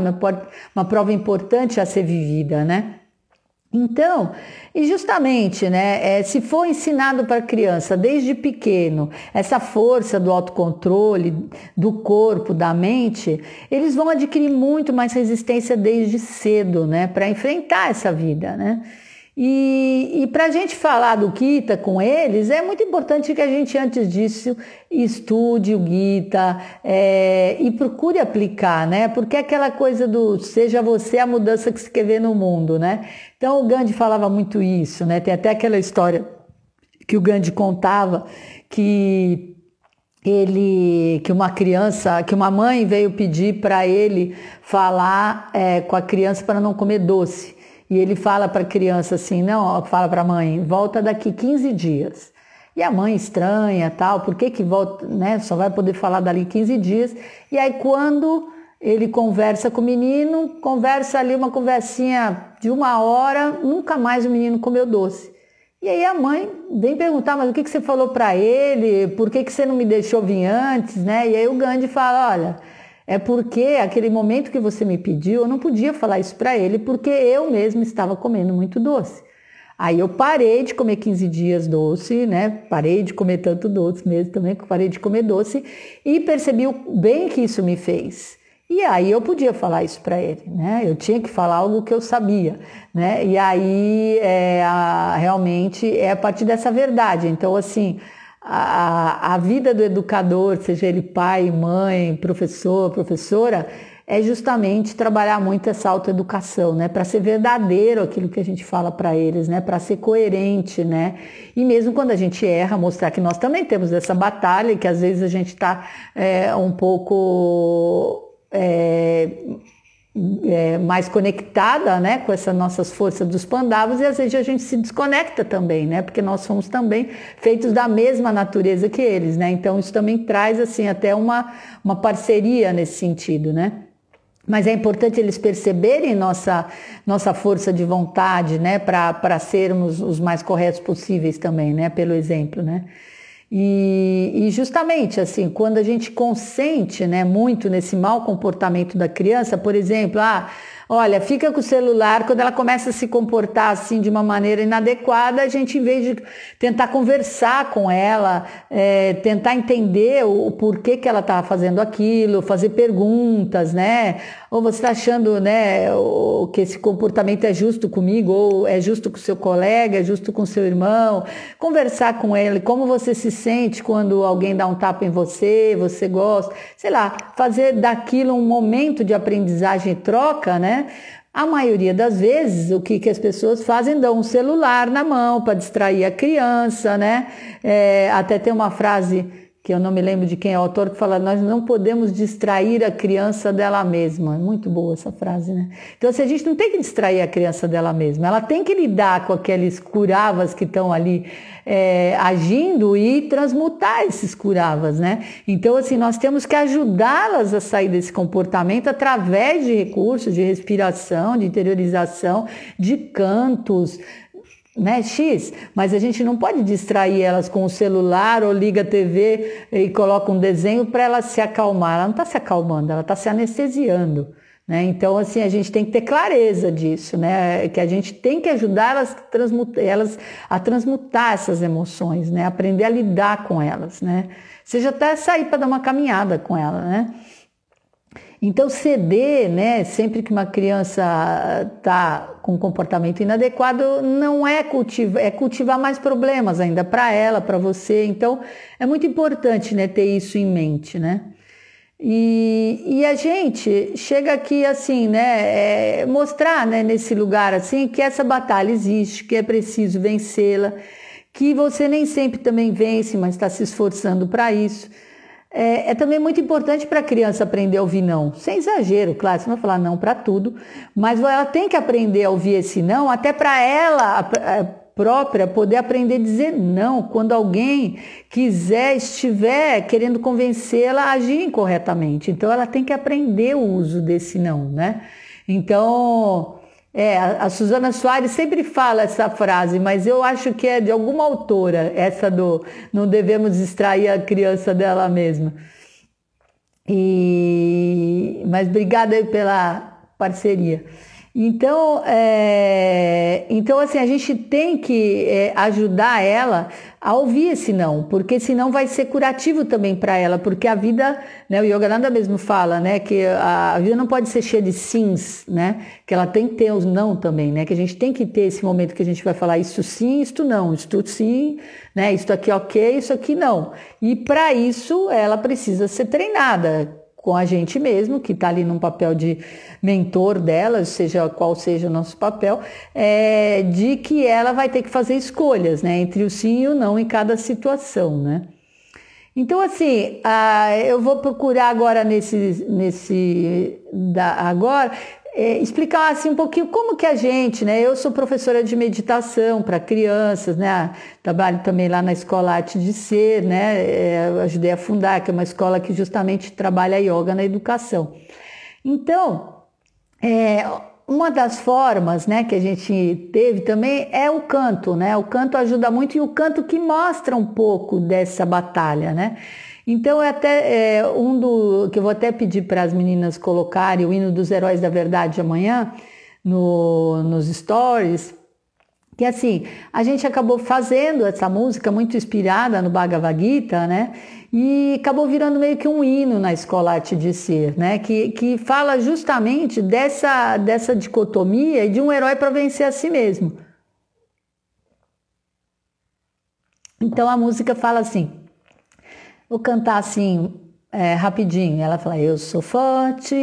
uma prova importante a ser vivida, né. Então, e justamente, né, se for ensinado para a criança desde pequeno essa força do autocontrole, do corpo, da mente, eles vão adquirir muito mais resistência desde cedo, né, para enfrentar essa vida, né. E para a gente falar do Gita com eles, é muito importante que a gente, antes disso, estude o Gita e procure aplicar, né? Porque é aquela coisa do seja você a mudança que você quer ver no mundo, né? Então o Gandhi falava muito isso, né? Tem até aquela história que o Gandhi contava que uma mãe veio pedir para ele falar com a criança para não comer doce. E ele fala para a criança assim, não, fala para a mãe, volta daqui 15 dias. E a mãe estranha, tal, por que volta, né? Só vai poder falar dali 15 dias. E aí quando ele conversa com o menino, conversa ali uma conversinha de 1 hora, nunca mais o menino comeu doce. E aí a mãe vem perguntar, mas o que você falou para ele? Por que você não me deixou vir antes, né? E aí o Gandhi fala, olha, é porque aquele momento que você me pediu, eu não podia falar isso para ele, porque eu mesmo estava comendo muito doce. Aí eu parei de comer 15 dias doce, né? Parei de comer tanto doce mesmo também, parei de comer doce e percebi o bem que isso me fez. E aí eu podia falar isso para ele, né? Eu tinha que falar algo que eu sabia, né? E aí realmente é a partir dessa verdade. Então, assim, a vida do educador, seja ele pai, mãe, professor, professora, é justamente trabalhar muito essa autoeducação, né? Para ser verdadeiro aquilo que a gente fala para eles, né? Para ser coerente, né? E mesmo quando a gente erra, mostrar que nós também temos essa batalha e que às vezes a gente está um pouco mais conectada, né, com essas nossas forças dos Pandavas, e às vezes a gente se desconecta também, né, porque nós somos também feitos da mesma natureza que eles, né, então isso também traz, assim, até uma parceria nesse sentido, né. Mas é importante eles perceberem nossa força de vontade, né, para sermos os mais corretos possíveis também, né, pelo exemplo, né. E justamente assim, quando a gente consente, né, muito nesse mau comportamento da criança, por exemplo, olha, fica com o celular, quando ela começa a se comportar assim de uma maneira inadequada, a gente, em vez de tentar conversar com ela, tentar entender o porquê que ela está fazendo aquilo, fazer perguntas, né? Ou você está achando, né, que esse comportamento é justo comigo, ou é justo com o seu colega, é justo com o seu irmão, conversar com ele, como você se sente quando alguém dá um tapa em você, você gosta, sei lá, fazer daquilo um momento de aprendizagem e troca, né? A maioria das vezes, o que as pessoas fazem, dão um celular na mão para distrair a criança, né? Até tem uma frase que eu não me lembro de quem é o autor, que fala, nós não podemos distrair a criança dela mesma. Muito boa essa frase, né? Então, assim, a gente não tem que distrair a criança dela mesma, ela tem que lidar com aqueles curavas que estão ali agindo e transmutar esses curavas, né? Então, assim, nós temos que ajudá-las a sair desse comportamento através de recursos de respiração, de interiorização, de cantos, né, mas a gente não pode distrair elas com o celular ou liga a TV e coloca um desenho para ela se acalmar. Ela não está se acalmando, ela está se anestesiando, né? Então, assim, a gente tem que ter clareza disso, né? Que a gente tem que ajudar elas a transmutar essas emoções, né? Aprender a lidar com elas, né? Seja até sair para dar uma caminhada com ela, né? Então, ceder, né, sempre que uma criança está com um comportamento inadequado, não é cultivar mais problemas ainda para ela, para você. Então, é muito importante, né, ter isso em mente, né? E a gente chega aqui assim, né, mostrar, né, nesse lugar assim, que essa batalha existe, que é preciso vencê-la, que você nem sempre também vence, mas está se esforçando para isso. É também muito importante para a criança aprender a ouvir não, sem exagero, claro, você não vai falar não para tudo, mas ela tem que aprender a ouvir esse não, até para ela própria poder aprender a dizer não, quando alguém estiver querendo convencê-la a agir incorretamente. Então ela tem que aprender o uso desse não, né? Então, a Suzana Soares sempre fala essa frase, mas eu acho que é de alguma autora, essa do não devemos distrair a criança dela mesma. Mas obrigada aí pela parceria. Então, assim, a gente tem que ajudar ela a ouvir esse não, porque senão vai ser curativo também para ela, porque a vida, né, o Yogananda mesmo fala, né, que a vida não pode ser cheia de sims, né, que ela tem que ter os não também, né, que a gente tem que ter esse momento que a gente vai falar isso sim, isto não, isto sim, né, isto aqui ok, isso aqui não. E para isso ela precisa ser treinada com a gente mesmo, que está ali num papel de mentor dela, seja qual seja o nosso papel, de que ela vai ter que fazer escolhas, né, entre o sim e o não em cada situação, né. Então, assim, eu vou procurar agora agora explicar assim um pouquinho como que a gente, né, eu sou professora de meditação para crianças, né, trabalho também lá na Escola Arte de Ser, né, eu ajudei a fundar, que é uma escola que justamente trabalha yoga na educação. Então, uma das formas, né, que a gente teve também é o canto, né, o canto ajuda muito e o canto que mostra um pouco dessa batalha, né. Então, que eu vou até pedir para as meninas colocarem o hino dos Heróis da Verdade amanhã nos stories, que assim, a gente acabou fazendo essa música muito inspirada no Bhagavad Gita, né? E acabou virando meio que um hino na Escola Arte de Ser, né? Que fala justamente dessa dicotomia e de um herói para vencer a si mesmo. Então, a música fala assim. Vou cantar assim, rapidinho. Ela fala: eu sou forte,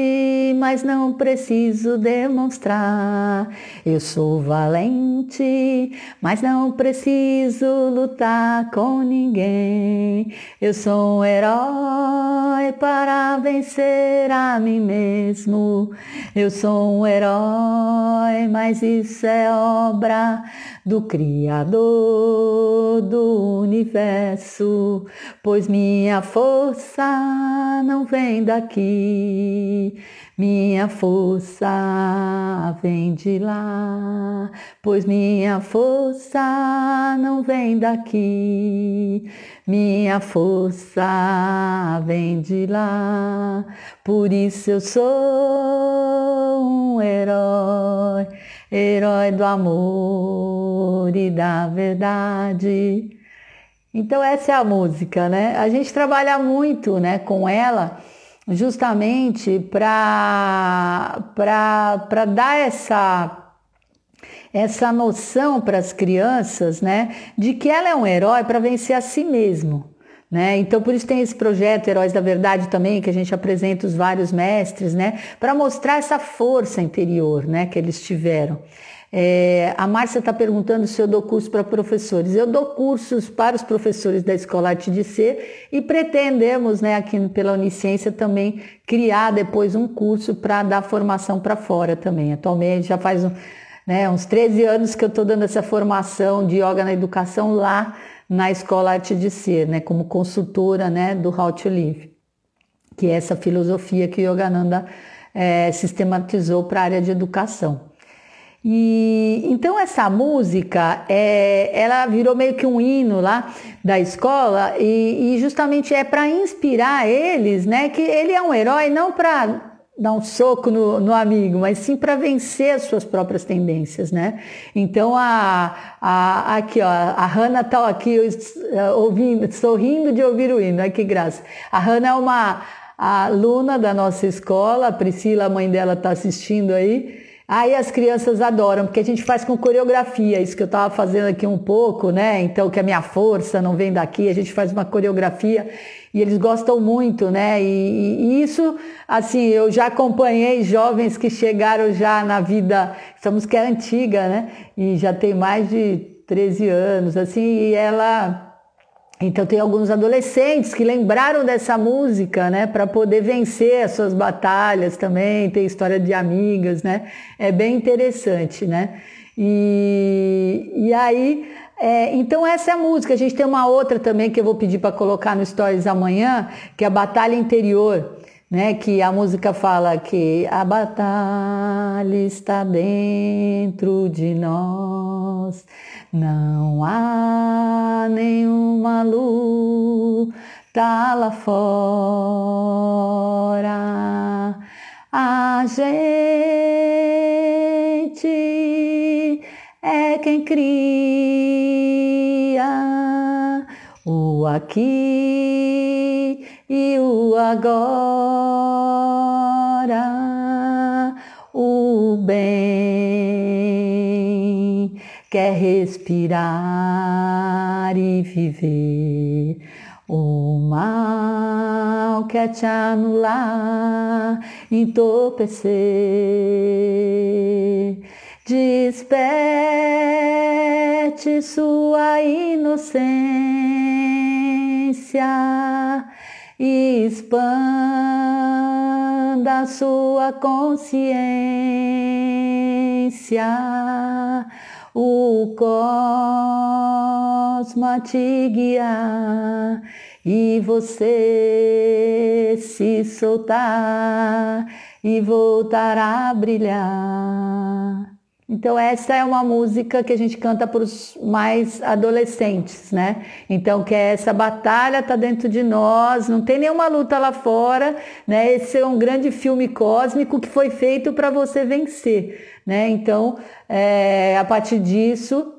mas não preciso demonstrar. Eu sou valente, mas não preciso lutar com ninguém. Eu sou um herói para vencer a mim mesmo. Eu sou um herói, mas isso é obra do Criador do universo, pois minha força não vem daqui, minha força vem de lá, pois minha força não vem daqui, minha força vem de lá, por isso eu sou um herói. Herói do amor e da verdade. Então essa é a música, né? A gente trabalha muito, né, com ela, justamente para dar essa noção para as crianças, né, de que ela é um herói para vencer a si mesmo. Né? Então, por isso tem esse projeto Heróis da Verdade também, que a gente apresenta os vários mestres, né? Para mostrar essa força interior, né, que eles tiveram. A Márcia está perguntando se eu dou curso para professores. Eu dou cursos para os professores da Escola Arte de Ser e pretendemos, né, aqui pela Unicência também criar depois um curso para dar formação para fora também. Atualmente já faz uns 13 anos que eu estou dando essa formação de yoga na educação lá na Escola Arte de Ser, né, como consultora, né, do How to Live, que é essa filosofia que o Yogananda sistematizou para a área de educação. E então essa música, ela virou meio que um hino lá da escola e justamente é para inspirar eles, né, que ele é um herói não para dar um soco no amigo, mas sim para vencer as suas próprias tendências, né? Então, aqui, ó, a Hannah tá aqui ouvindo, sorrindo de ouvir o hino, olha que graça. A Hannah é uma aluna da nossa escola, a Priscila, a mãe dela, tá assistindo aí. Aí as crianças adoram, porque a gente faz com coreografia, isso que eu estava fazendo aqui um pouco, né? Então, que a minha força não vem daqui, a gente faz uma coreografia e eles gostam muito, né? E isso, assim, eu já acompanhei jovens que chegaram já na vida, essa música é antiga, né? E já tem mais de 13 anos, assim, e ela... Então tem alguns adolescentes que lembraram dessa música, né, para poder vencer as suas batalhas também, tem história de amigas, né, é bem interessante, né, e aí, então essa é a música. A gente tem uma outra também que eu vou pedir para colocar no Stories amanhã, que é a Batalha Interior, né, que a música fala que a batalha está dentro de nós, não há nenhuma luta lá fora, a gente é quem cria o aqui e o agora, o bem quer respirar e viver, o mal quer te anular, entorpecer. Desperte sua inocência e expanda sua consciência, o cosmo a te guiar e você se soltar e voltar a brilhar. Então essa é uma música que a gente canta para os mais adolescentes, né? Então que essa batalha está dentro de nós, não tem nenhuma luta lá fora, né? Esse é um grande filme cósmico que foi feito para você vencer, né? Então, a partir disso,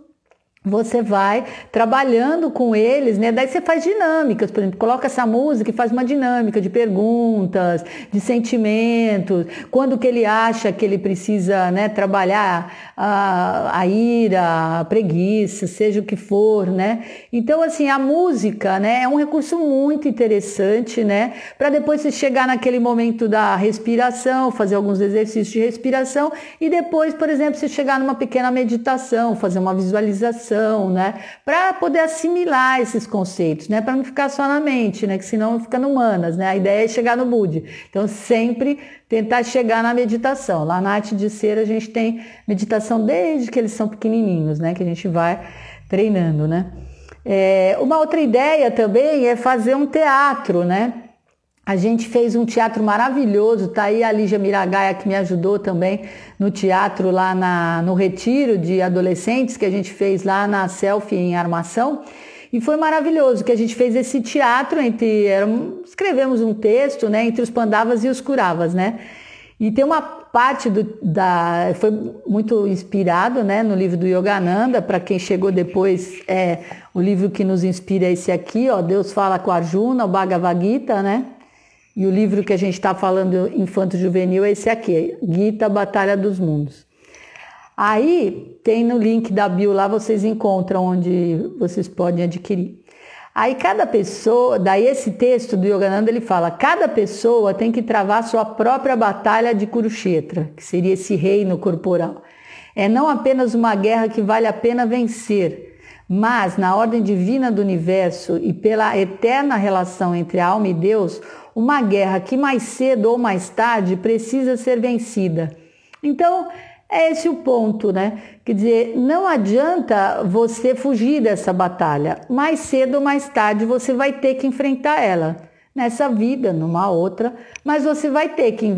você vai trabalhando com eles, né? Daí você faz dinâmicas, por exemplo, coloca essa música e faz uma dinâmica de perguntas, de sentimentos, quando que ele acha que ele precisa, né, trabalhar a ira, a preguiça, seja o que for, né? Então, assim, a música, né, é um recurso muito interessante, né? Para depois você chegar naquele momento da respiração, fazer alguns exercícios de respiração e depois, por exemplo, você chegar numa pequena meditação, fazer uma visualização, né, para poder assimilar esses conceitos, né, para não ficar só na mente, né, que senão fica no humanas, né, a ideia é chegar no Budi. Então sempre tentar chegar na meditação. Lá na Arte de Ser a gente tem meditação desde que eles são pequenininhos, né, que a gente vai treinando, né. Uma outra ideia também é fazer um teatro, né. A gente fez um teatro maravilhoso, tá aí a Lígia Miragaia que me ajudou também no teatro lá no retiro de adolescentes que a gente fez lá na Selfie em Armação. E foi maravilhoso que a gente fez esse teatro escrevemos um texto, né, entre os Pandavas e os Kuravas, né? E tem uma parte foi muito inspirado, né, no livro do Yogananda. Para quem chegou depois, o livro que nos inspira é esse aqui, ó, Deus Fala com Arjuna, o Bhagavad Gita, né? E o livro que a gente está falando infanto-juvenil é esse aqui, Gita, Batalha dos Mundos. Aí tem no link da bio lá, vocês encontram onde vocês podem adquirir. Aí cada pessoa, daí esse texto do Yogananda ele fala, cada pessoa tem que travar sua própria batalha de Kurukshetra, que seria esse reino corporal. É não apenas uma guerra que vale a pena vencer, mas na ordem divina do universo e pela eterna relação entre a alma e Deus, uma guerra que mais cedo ou mais tarde precisa ser vencida. Então, é esse o ponto, né? Quer dizer, não adianta você fugir dessa batalha. Mais cedo ou mais tarde você vai ter que enfrentar ela. Nessa vida, numa outra, mas você vai ter que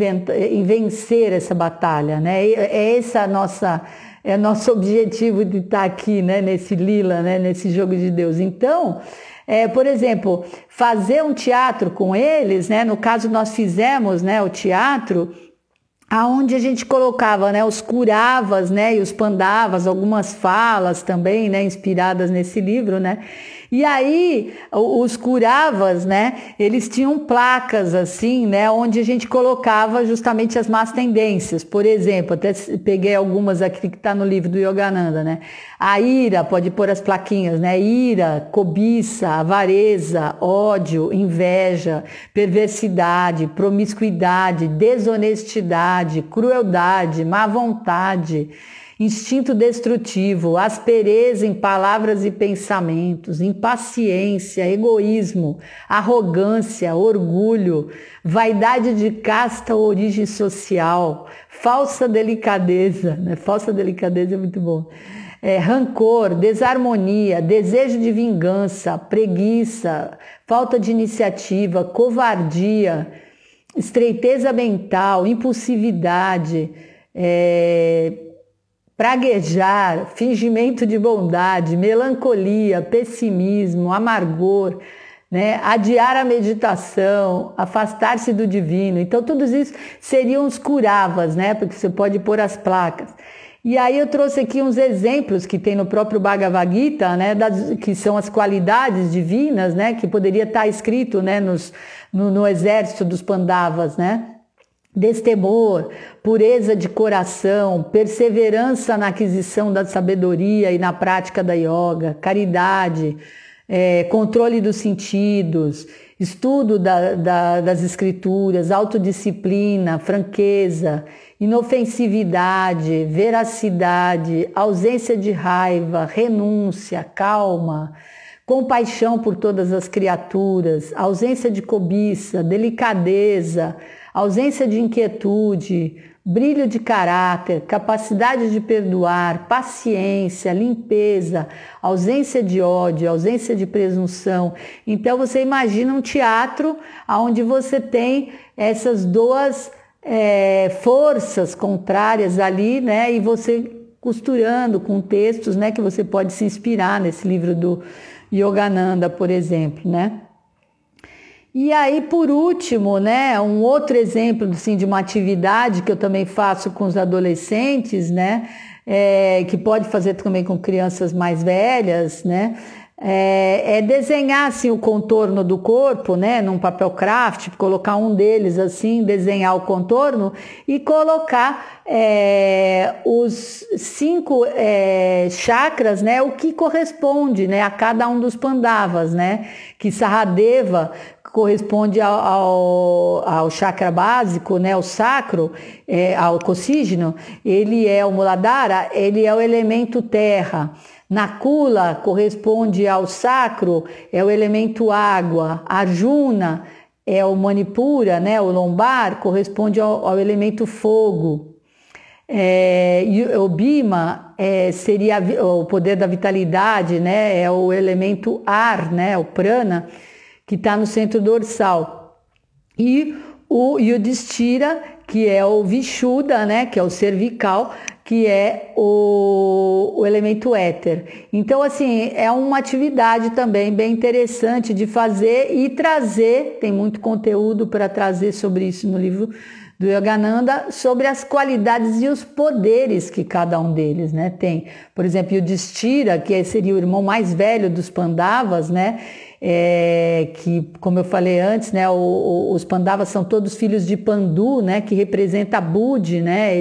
vencer essa batalha, né? Esse é nosso objetivo de estar aqui, né? Nesse lila, né? Nesse jogo de Deus. Então, por exemplo, fazer um teatro com eles, né? No caso nós fizemos, né, o teatro aonde a gente colocava, né, os Kuravas, né, e os Pandavas, algumas falas também, né, inspiradas nesse livro, né? E aí, os Kuravas, né, eles tinham placas assim, né, onde a gente colocava justamente as más tendências. Por exemplo, até peguei algumas aqui que está no livro do Yogananda, né? A ira, pode pôr as plaquinhas, né? Ira, cobiça, avareza, ódio, inveja, perversidade, promiscuidade, desonestidade, crueldade, má vontade, instinto destrutivo, aspereza em palavras e pensamentos, impaciência, egoísmo, arrogância, orgulho, vaidade de casta ou origem social, falsa delicadeza, né? Falsa delicadeza é muito bom. Rancor, desarmonia, desejo de vingança, preguiça, falta de iniciativa, covardia, estreiteza mental, impulsividade, praguejar, fingimento de bondade, melancolia, pessimismo, amargor, né? Adiar a meditação, afastar-se do divino. Então, todos isso seriam os Kuravas, né? Porque você pode pôr as placas. E aí eu trouxe aqui uns exemplos que tem no próprio Bhagavad Gita, né? Que são as qualidades divinas, né? Que poderia estar escrito, né? No exército dos Pandavas, né? Destemor, pureza de coração, perseverança na aquisição da sabedoria e na prática da yoga, caridade, controle dos sentidos, estudo das escrituras, autodisciplina, franqueza, inofensividade, veracidade, ausência de raiva, renúncia, calma, compaixão por todas as criaturas, ausência de cobiça, delicadeza, ausência de inquietude, brilho de caráter, capacidade de perdoar, paciência, limpeza, ausência de ódio, ausência de presunção. Então você imagina um teatro onde você tem essas duas forças contrárias ali, né? E você costurando com textos, né? Que você pode se inspirar nesse livro do Yogananda, por exemplo, né? E aí, por último, né, um outro exemplo assim, de uma atividade que eu também faço com os adolescentes, né, que pode fazer também com crianças mais velhas, né, desenhar assim, o contorno do corpo, né, num papel craft, colocar um deles assim, desenhar o contorno e colocar os 5 chakras, né, o que corresponde, né, a cada um dos Pandavas, né, que Sahadeva corresponde ao chakra básico, né, o sacro, ao cossígeno, ele é o Muladhara, ele é o elemento terra. Nakula corresponde ao sacro, é o elemento água. Arjuna é o Manipura, né, o lombar, corresponde ao elemento fogo. E o Bhima seria o poder da vitalidade, né, é o elemento ar, né, o prana, que está no centro dorsal. E o Yudhishthira, que é o Vishuddha, né, que é o cervical, que é o elemento éter. Então, assim, é uma atividade também bem interessante de fazer e trazer, tem muito conteúdo para trazer sobre isso no livro do Yogananda, sobre as qualidades e os poderes que cada um deles, né, tem. Por exemplo, Yudhishthira, que seria o irmão mais velho dos Pandavas, né, que, como eu falei antes, né, os Pandavas são todos filhos de Pandu, né, que representa Budi, né,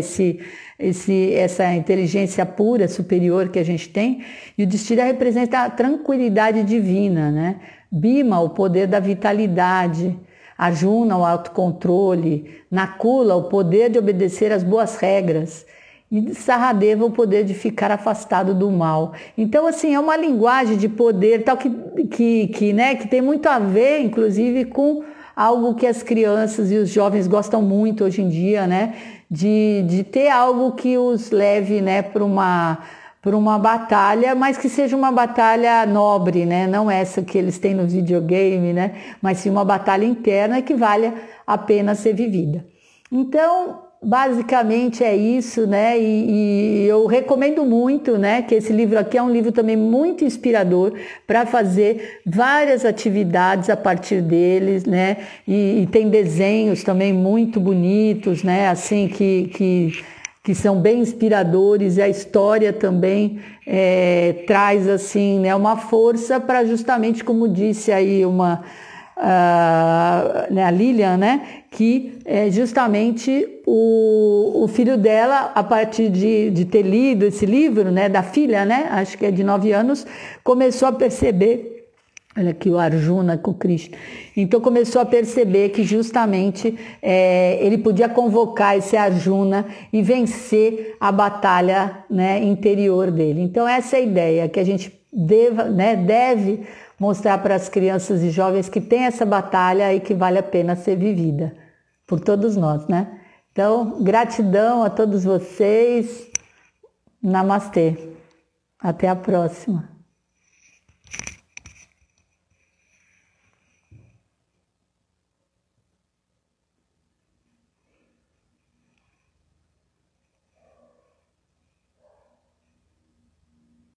essa inteligência pura, superior que a gente tem. E o Yudhishthira representa a tranquilidade divina, né? Bhima, o poder da vitalidade. Arjuna, o autocontrole. Nakula, o poder de obedecer às boas regras. E Sahadeva, o poder de ficar afastado do mal. Então, assim, é uma linguagem de poder tal que tem muito a ver, inclusive, com algo que as crianças e os jovens gostam muito hoje em dia, né? De ter algo que os leve, né, para uma batalha, mas que seja uma batalha nobre, né? Não essa que eles têm no videogame, né? Mas sim uma batalha interna que vale a pena ser vivida. Então, basicamente é isso, né? E eu recomendo muito, né? Que esse livro aqui é um livro também muito inspirador para fazer várias atividades a partir deles, né? E tem desenhos também muito bonitos, né? Assim que são bem inspiradores, e a história também traz assim, né, uma força para justamente, como disse aí a Lilian, né, que é justamente o filho dela, a partir de ter lido esse livro, né, da filha, né, acho que é de 9 anos, começou a perceber. Olha aqui o Arjuna com o Krishna. Então começou a perceber que justamente ele podia convocar esse Arjuna e vencer a batalha, né, interior dele. Então essa é a ideia, que a gente deve mostrar para as crianças e jovens que tem essa batalha e que vale a pena ser vivida por todos nós, né? Então, gratidão a todos vocês. Namastê. Até a próxima.